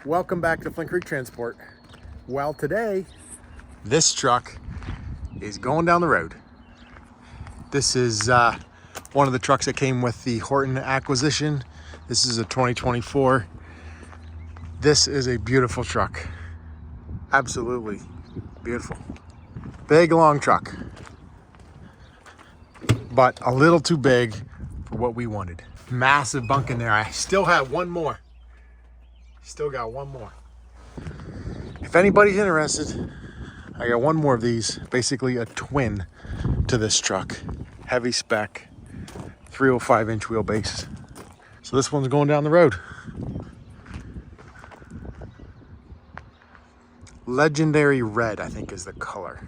Welcome back to Flint Creek Transport. Well, today, this truck is going down the road. This is one of the trucks that came with the Horton acquisition. This is a 2024. This is a beautiful truck. Absolutely beautiful. Big, long truck, but a little too big for what we wanted. Massive bunk in there. I still have one more. Still got one more. If anybody's interested, I got one more of these, basically a twin to this truck. Heavy spec, 305-inch wheelbase. So this one's going down the road. Legendary red, I think, is the color.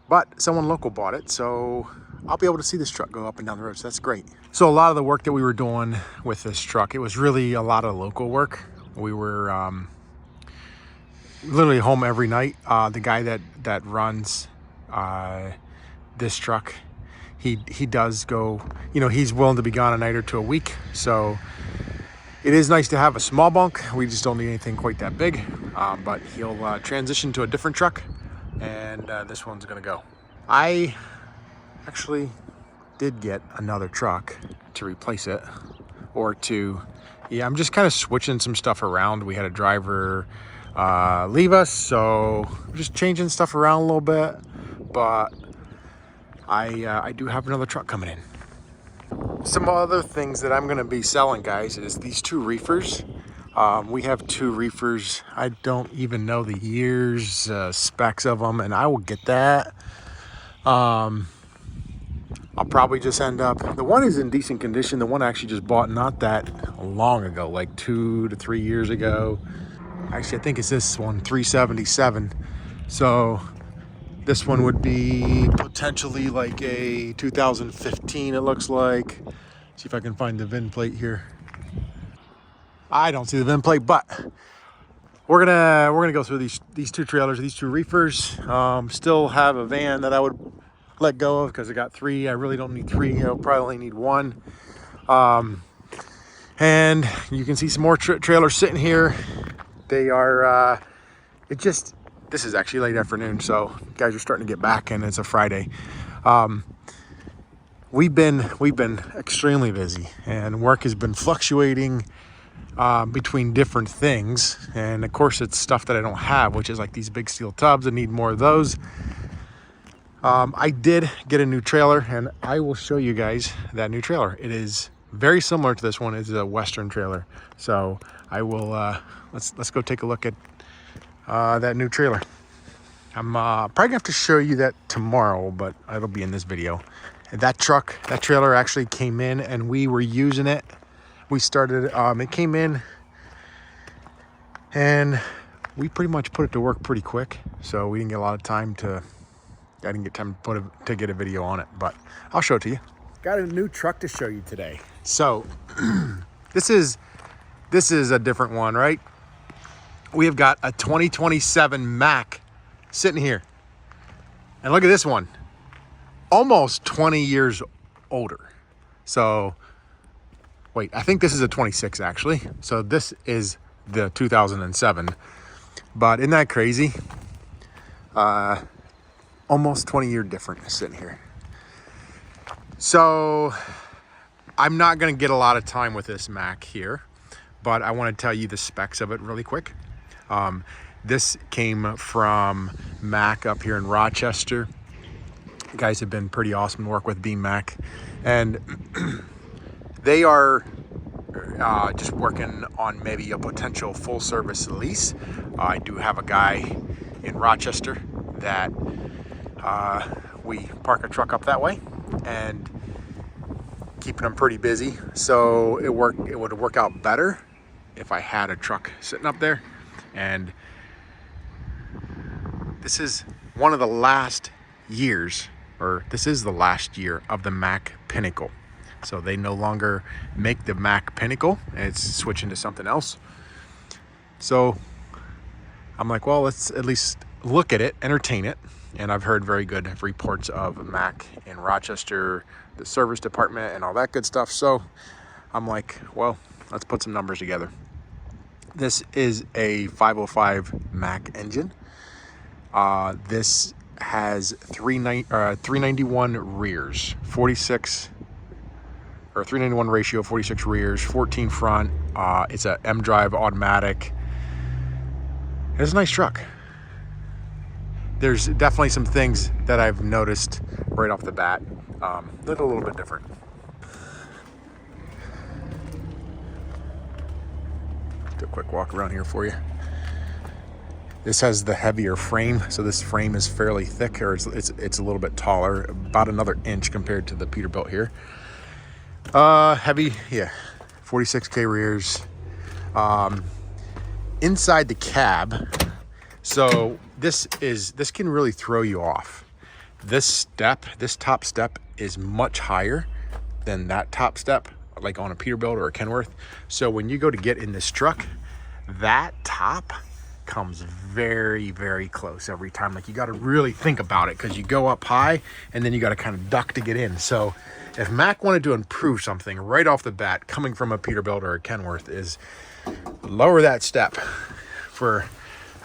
But someone local bought it, so I'll be able to see this truck go up and down the road, so that's great. So a lot of the work that we were doing with this truck, it was really a lot of local work. We were literally home every night. The guy that runs this truck, he does go, he's willing to be gone a night or two a week. So it is nice to have a small bunk. We just don't need anything quite that big. But he'll transition to a different truck, and this one's gonna go. I actually did get another truck to replace it, or to, yeah, I'm just kind of switching some stuff around. We had a driver leave us, so I'm just changing stuff around a little bit. But I do have another truck coming in. Some other things that I'm gonna be selling, guys, is these two reefers. We have two reefers. I don't even know the years, specs of them, and I will get that. I'll probably just end up, the one is in decent condition. The one I actually just bought not that long ago, like 2 to 3 years ago. Actually, I think it's this one, 377. So this one would be potentially like a 2015, it looks like. See if I can find the VIN plate here. I don't see the VIN plate, but we're gonna go through these two trailers, these two reefers. Still have a van that I would let go of because I got 3. I really don't need 3. I'll probably only need 1. And you can see some more trailers sitting here. They are this is actually late afternoon, so guys are starting to get back, and it's a Friday. We've been extremely busy, and work has been fluctuating between different things. And of course, it's stuff that I don't have, which is like these big steel tubs. I need more of those. I did get a new trailer, and I will show you guys that new trailer. It is very similar to this one. It's a Western trailer. So I will, let's go take a look at that new trailer. I'm probably gonna have to show you that tomorrow, but it'll be in this video. And that trailer actually came in, and we were using it. We started, it came in, and we pretty much put it to work pretty quick. So we didn't get a lot of time I didn't get time to get a video on it, but I'll show it to you. Got a new truck to show you today. So this is a different one, right? We have got a 2027 Mack sitting here. And look at this one. Almost 20 years older. So wait, I think this is a 26 actually. So this is the 2007. But isn't that crazy? Almost 20-year difference sitting here. So I'm not going to get a lot of time with this Mack here, but I want to tell you the specs of it really quick. This came from Mack up here in Rochester. You guys have been pretty awesome to work with, being Mack, and they are just working on maybe a potential full service lease. I do have a guy in Rochester that we park a truck up that way, and keeping them pretty busy. So it would work out better if I had a truck sitting up there. And this is one of the last years, or this is the last year of the Mack Pinnacle. So they no longer make the Mack Pinnacle. It's switching to something else. So I'm like, well, let's at least look at it, entertain it. And I've heard very good reports of Mack in Rochester, the service department, and all that good stuff. So I'm like, well, let's put some numbers together. This is a 505 Mack engine. This has 391 rears, 46 or 391 ratio, 46 rears, 14 front. It's a M drive automatic. It's a nice truck. There's definitely some things that I've noticed right off the bat that are a little bit different. Do a quick walk around here for you. This has the heavier frame, so this frame is fairly thick, or it's a little bit taller, about another inch compared to the Peterbilt here. Heavy, yeah, 46K rears. Inside the cab, so this can really throw you off. This top step is much higher than that top step, like on a Peterbilt or a Kenworth. So when you go to get in this truck, that top comes very, very close every time. Like, you got to really think about it, because you go up high and then you got to kind of duck to get in. So if Mack wanted to improve something right off the bat, coming from a Peterbilt or a Kenworth, is lower that step. For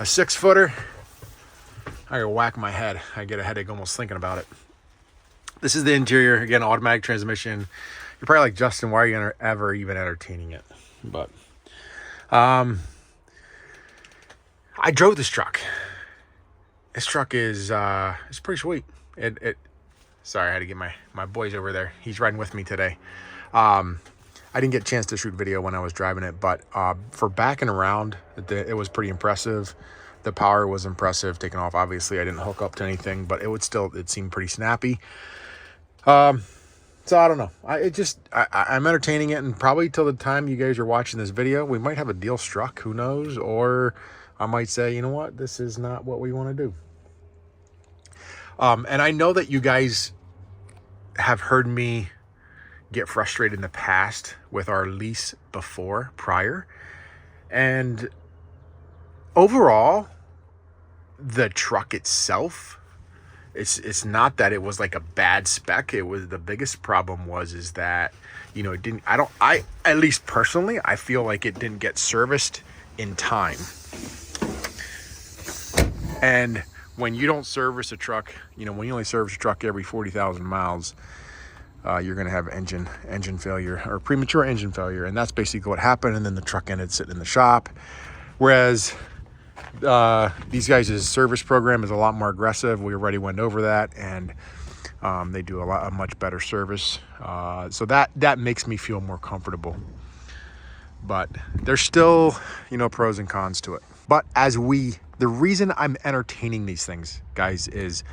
a 6-footer, I gotta whack my head. I get a headache almost thinking about it. This is the interior. Again, automatic transmission. You're probably like, Justin, why are you ever even entertaining it? But I drove this truck. This truck is it's pretty sweet. Sorry, I had to get my boys over there. He's riding with me today. I didn't get a chance to shoot video when I was driving it, but for backing around, it was pretty impressive. The power was impressive. Taking off, obviously, I didn't hook up to anything, but it seemed pretty snappy. So I don't know. I'm entertaining it, and probably till the time you guys are watching this video, we might have a deal struck. Who knows? Or I might say, you know what, this is not what we want to do. And I know that you guys have heard me get frustrated in the past with our lease prior. And overall, the truck itself, it's not that it was like a bad spec. It was, the biggest problem is that, you know, at least personally, I feel like it didn't get serviced in time. And when you don't service a truck, you know, when you only service a truck every 40,000 miles, you're going to have engine failure or premature engine failure. And that's basically what happened. And then the truck ended sitting in the shop. Whereas these guys' service program is a lot more aggressive. We already went over that, and they do a much better service. So that makes me feel more comfortable. But there's still, you know, pros and cons to it. But the reason I'm entertaining these things, guys, is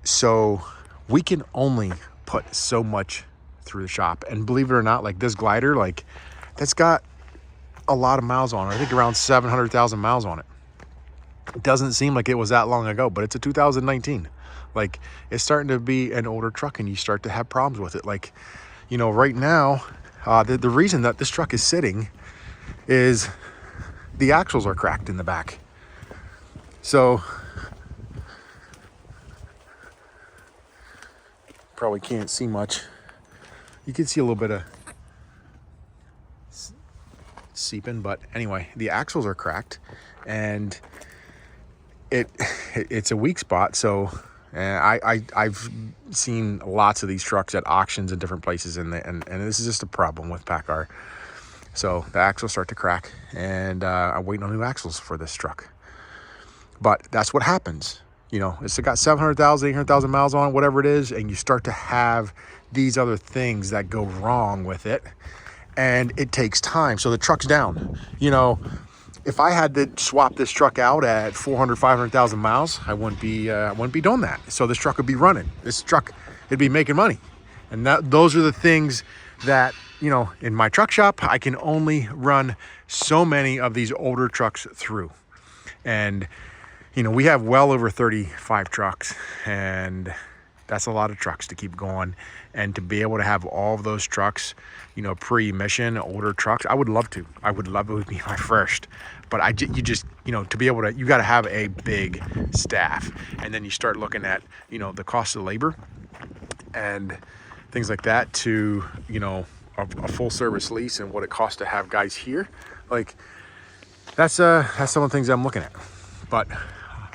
so we can only put so much through the shop. And believe it or not, like this glider, like that's got a lot of miles on it. I think around 700,000 miles on it. It doesn't seem like it was that long ago, but it's a 2019. Like, it's starting to be an older truck, and you start to have problems with it. Like, you know, right now, the reason that this truck is sitting is the axles are cracked in the back. So probably can't see much. You can see a little bit of seeping, but anyway, the axles are cracked, and it's a weak spot. So I've seen lots of these trucks at auctions in different places, and this is just a problem with PACCAR. So the axles start to crack, and I'm waiting on new axles for this truck. But that's what happens. You know, it's got 700,000, 800,000 miles on it, whatever it is, and you start to have these other things that go wrong with it, and it takes time. So the truck's down. You know, if I had to swap this truck out at 400, 500,000 miles, I wouldn't be doing that. So this truck would be running. This truck, it'd be making money. And those are the things that, you know, in my truck shop, I can only run so many of these older trucks through. And you know, we have well over 35 trucks, and that's a lot of trucks to keep going. And to be able to have all of those trucks, you know, pre-emission, older trucks, I would love to. I would love it would be my first. But you just, you know, to be able to, you got to have a big staff. And then you start looking at, you know, the cost of labor and things like that to, you know, a full service lease and what it costs to have guys here. Like that's some of the things I'm looking at. But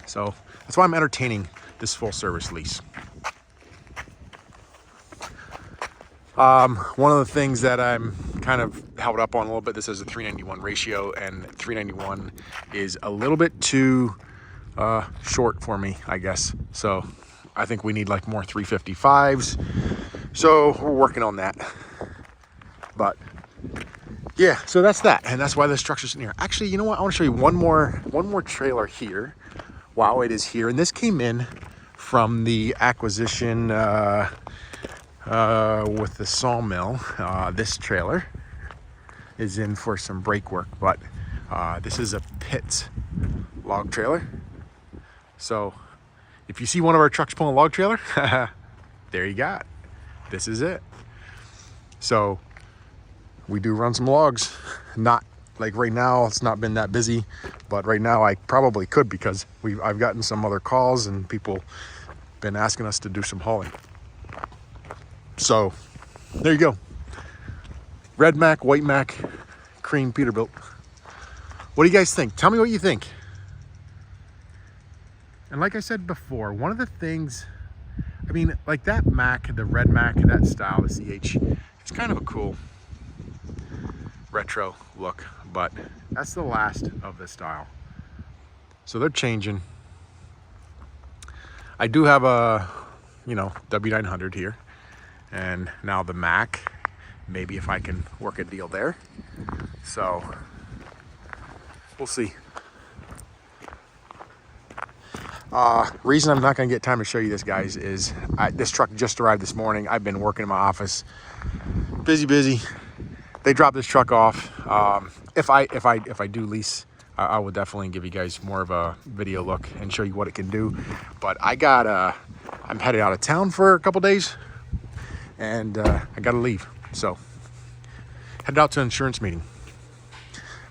so that's why I'm entertaining this full service lease. One of the things that I'm kind of held up on a little bit, this is a 391 ratio, and 391 is a little bit too short for me, I guess. So I think we need like more 355s. So we're working on that. But yeah, so that's that, and that's why this structure's in here. Actually, you know what? I want to show you one more trailer here while it is here, and this came in from the acquisition with the sawmill. This trailer is in for some brake work, but this is a pit log trailer. So if you see one of our trucks pulling a log trailer, there you got it. This is it. So we do run some logs. Not like right now, it's not been that busy, but right now I probably could, because I've gotten some other calls and people been asking us to do some hauling. So there you go. Red Mack, white Mack, cream Peterbilt. What do you guys think? Tell me what you think. And like I said before, one of the things, I mean, like that Mack, the red Mack, that style, the CH, it's kind of a cool retro look, but that's the last of the style. So they're changing. I do have a, W900 here, and now the Mack. Maybe if I can work a deal there. So we'll see. Reason I'm not going to get time to show you this, guys, is this truck just arrived this morning. I've been working in my office, busy. They dropped this truck off. If I do lease, I will definitely give you guys more of a video look and show you what it can do. But I'm headed out of town for a couple days, and I got to leave. So headed out to an insurance meeting.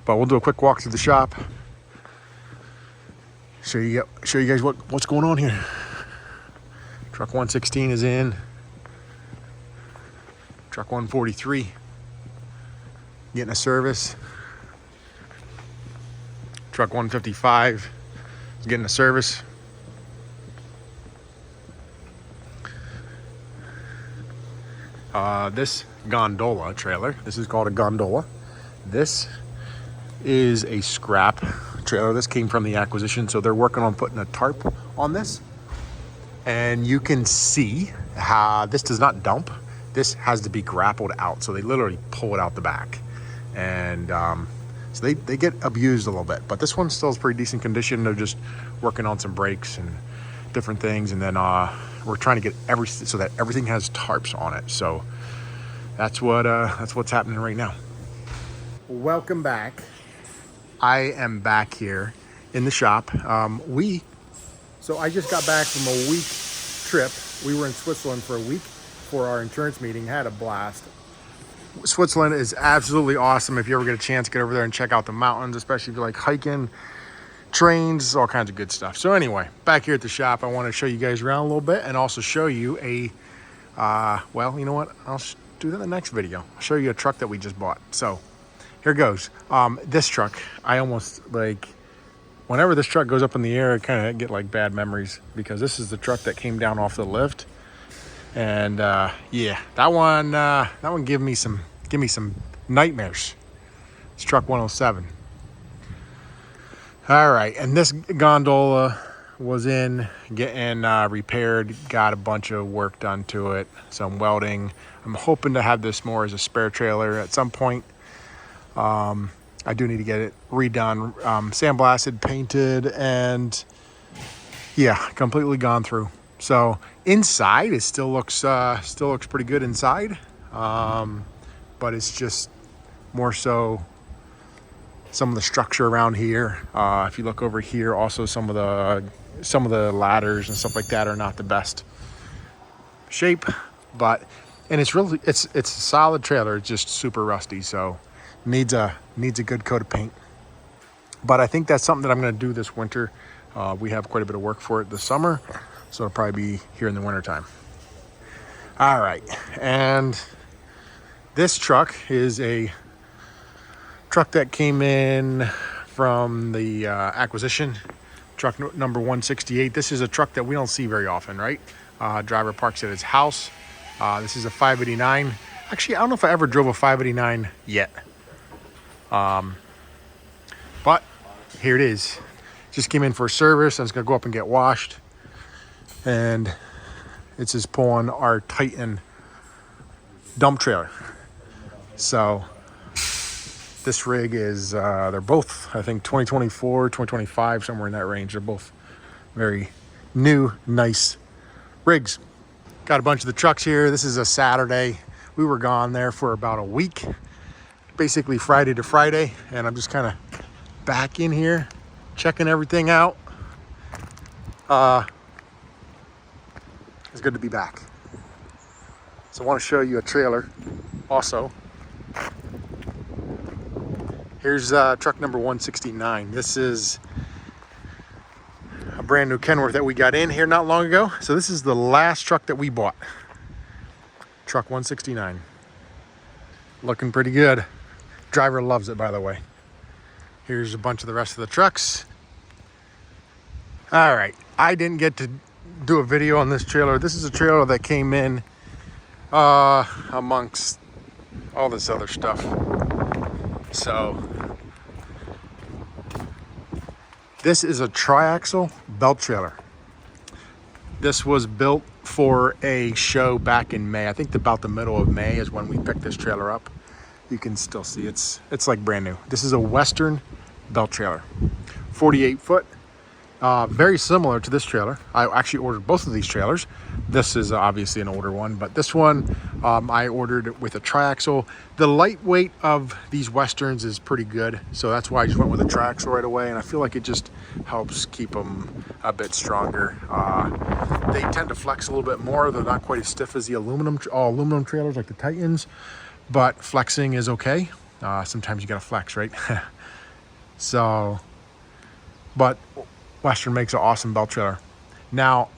But we'll do a quick walk through the shop. Show you guys what's going on here. Truck 116 is in. Truck 143 getting a service. Truck 155 is getting a service. This gondola trailer, this is called a gondola. This is a scrap trailer. This came from the acquisition, so they're working on putting a tarp on this. And you can see how this does not dump. This has to be grappled out, so they literally pull it out the back. And so they get abused a little bit, but this one still is pretty decent condition. They're just working on some brakes and different things, and then we're trying to get so that everything has tarps on it. So that's what's happening right now. Welcome back. I am back here in the shop. So I just got back from a week trip. We were in Switzerland for a week for our insurance meeting. Had a blast. Switzerland is absolutely awesome. If you ever get a chance, get over there and check out the mountains, especially if you like hiking, trains, all kinds of good stuff. So anyway, back here at the shop, I want to show you guys around a little bit and also show you well, you know what? I'll do that in the next video. I'll show you a truck that we just bought. So here goes. This truck, I almost whenever this truck goes up in the air, I kind of get like bad memories, because this is the truck that came down off the lift. And yeah, that one give me some nightmares. It's truck 107. All right, and this gondola was in getting repaired. Got a bunch of work done to it, some welding. I'm hoping to have this more as a spare trailer at some point. I do need to get it redone, sandblasted, painted, and yeah, completely gone through. So inside, it still looks pretty good inside, but it's just more so some of the structure around here. If you look over here, also some of the ladders and stuff like that are not the best shape, and it's a solid trailer. It's just super rusty, so needs a good coat of paint. But I think that's something that I'm going to do this winter. We have quite a bit of work for it this summer, so it'll probably be here in the winter time. All right, and this truck is a truck that came in from the acquisition, truck number 168. This is a truck that we don't see very often, right? Driver parks at his house. This is a 589. Actually, I don't know if I ever drove a 589 yet. But here it is. Just came in for a service. I was gonna go up and get washed. And it's just pulling our Titan dump trailer. So this rig is, they're both, I think 2024, 2025, somewhere in that range. They're both very new, nice rigs. Got a bunch of the trucks here. This is a Saturday. We were gone there for about a week, basically Friday to Friday. And I'm just kind of back in here, checking everything out. It's good to be back. So I want to show you a trailer also. Here's truck number 169. This is a brand new Kenworth that we got in here not long ago. So this is the last truck that we bought. Truck 169. Looking pretty good. Driver loves it, by the way. Here's a bunch of the rest of the trucks. All right, I didn't get to do a video on this trailer. This is a trailer that came in amongst all this other stuff. So this is a triaxle belt trailer. This was built for a show back in May. I think about the middle of May is when we picked this trailer up. You can still see it's like brand new. This is a Western belt trailer, 48 foot. Very similar to this trailer. I actually ordered both of these trailers. This is obviously an older one, but this one I ordered with a triaxle. The lightweight of these Westerns is pretty good, so that's why I just went with a triaxle right away, and I feel like it just helps keep them a bit stronger. They tend to flex a little bit more. They're not quite as stiff as the aluminum trailers like the Titans, but flexing is okay. Sometimes you gotta flex, right? So, but Western makes an awesome belt trailer. Now,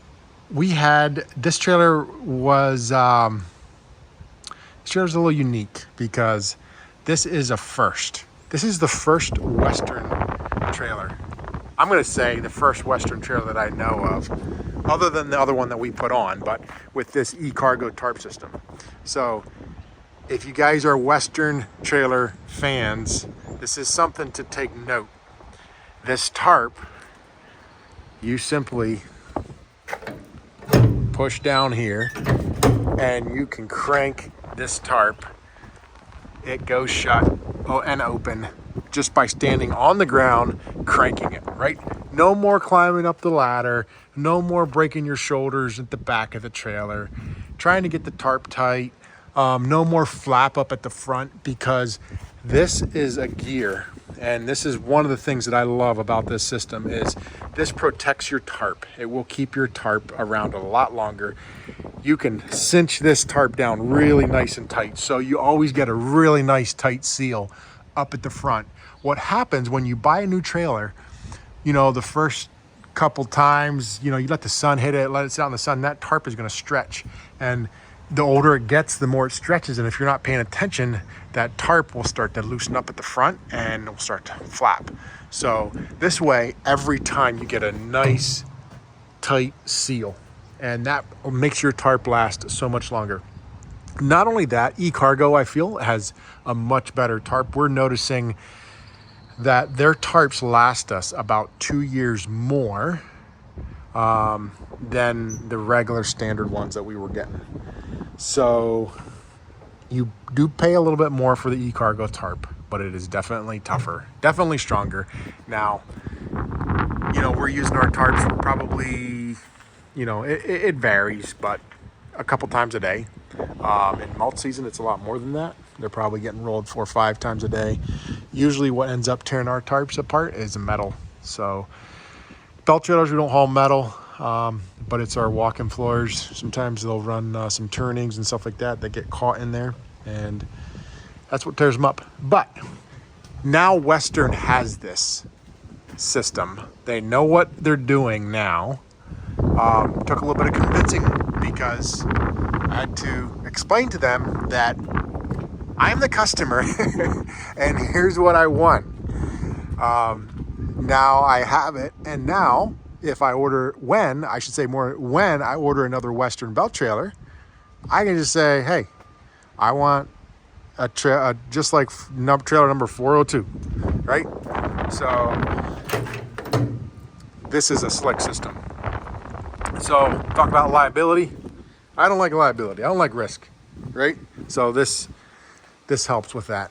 we had, this trailer was, this trailer's a little unique because this is a first. This is the first Western trailer. I'm gonna say the first Western trailer that I know of, other than the other one that we put on, but with this e-cargo tarp system. So, if you guys are Western trailer fans, this is something to take note. This tarp, you simply push down here and you can crank this tarp. It goes shut and open just by standing on the ground, cranking it, right? No more climbing up the ladder, no more breaking your shoulders at the back of the trailer, trying to get the tarp tight, no more flap up at the front, because this is a gear. And this is one of the things that I love about this system is this protects your tarp. It will keep your tarp around a lot longer. You can cinch this tarp down really nice and tight. So you always get a really nice tight seal up at the front. What happens when you buy a new trailer, you know, the first couple times, you know, you let the sun hit it, let it sit out in the sun, that tarp is gonna stretch. And the older it gets, the more it stretches. And if you're not paying attention, that tarp will start to loosen up at the front and it will start to flap. So this way, every time you get a nice tight seal, and that makes your tarp last so much longer. Not only that, e-cargo, I feel, has a much better tarp. We're noticing that their tarps last us about 2 years more than the regular standard ones that we were getting. So you do pay a little bit more for the e-cargo tarp, but it is definitely tougher, definitely stronger. Now, you know, we're using our tarps for probably, you know, it varies, but a couple times a day. In mulch season, it's a lot more than that. They're probably getting rolled 4 or 5 times a day. Usually what ends up tearing our tarps apart is the metal. So belt trailers, we don't haul metal. But it's our walk-in floors. Sometimes they'll run some turnings and stuff like that that get caught in there, and that's what tears them up. But now Western has this system. They know what they're doing now. Took a little bit of convincing because I had to explain to them that I'm the customer and here's what I want. Now I have it, and now if I order, when I order another Western belt trailer, I can just say, hey, I want just like trailer number 402, right? So this is a slick system. So talk about liability. I don't like liability. I don't like risk, right? So this helps with that.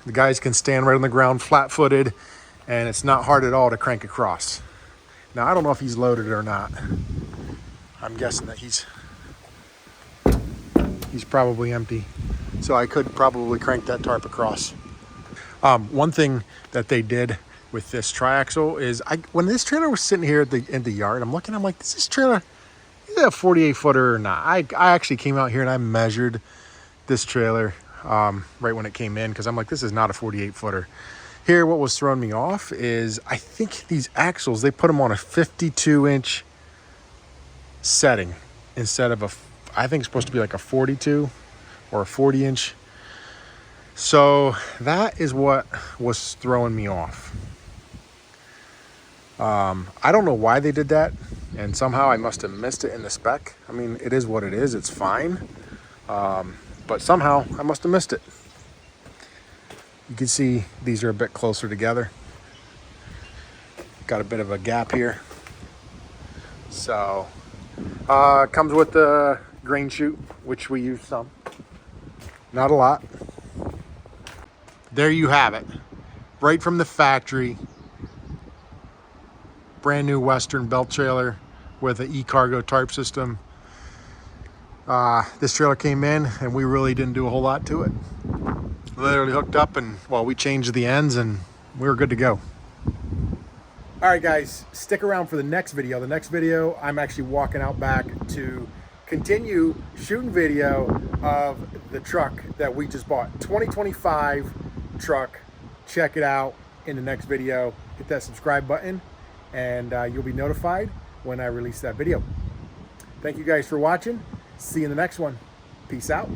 The guys can stand right on the ground, flat-footed, and it's not hard at all to crank across. Now I don't know if he's loaded or not. I'm guessing that he's probably empty. So I could probably crank that tarp across. One thing that they did with this triaxle is, when this trailer was sitting here in the yard, I'm looking, I'm like, is this trailer, is it a 48 footer or not? I actually came out here and I measured this trailer right when it came in, because I'm like, this is not a 48 footer. Here, what was throwing me off is, I think these axles, they put them on a 52-inch setting instead of I think it's supposed to be like a 42 or a 40-inch. So that is what was throwing me off. I don't know why they did that, and somehow I must have missed it in the spec. I mean, it is what it is, it's fine. But somehow I must have missed it. You can see these are a bit closer together. Got a bit of a gap here. So, comes with the grain chute, which we use some. Not a lot. There you have it. Right from the factory. Brand new Western belt trailer with an e-cargo tarp system. This trailer came in and we really didn't do a whole lot to it. Literally hooked up and, well, we changed the ends and we were good to go. All right, guys, stick around for the next video. The next video, I'm actually walking out back to continue shooting video of the truck that we just bought. 2025 truck. Check it out in the next video. Hit that subscribe button and you'll be notified when I release that video. Thank you guys for watching. See you in the next one. Peace out.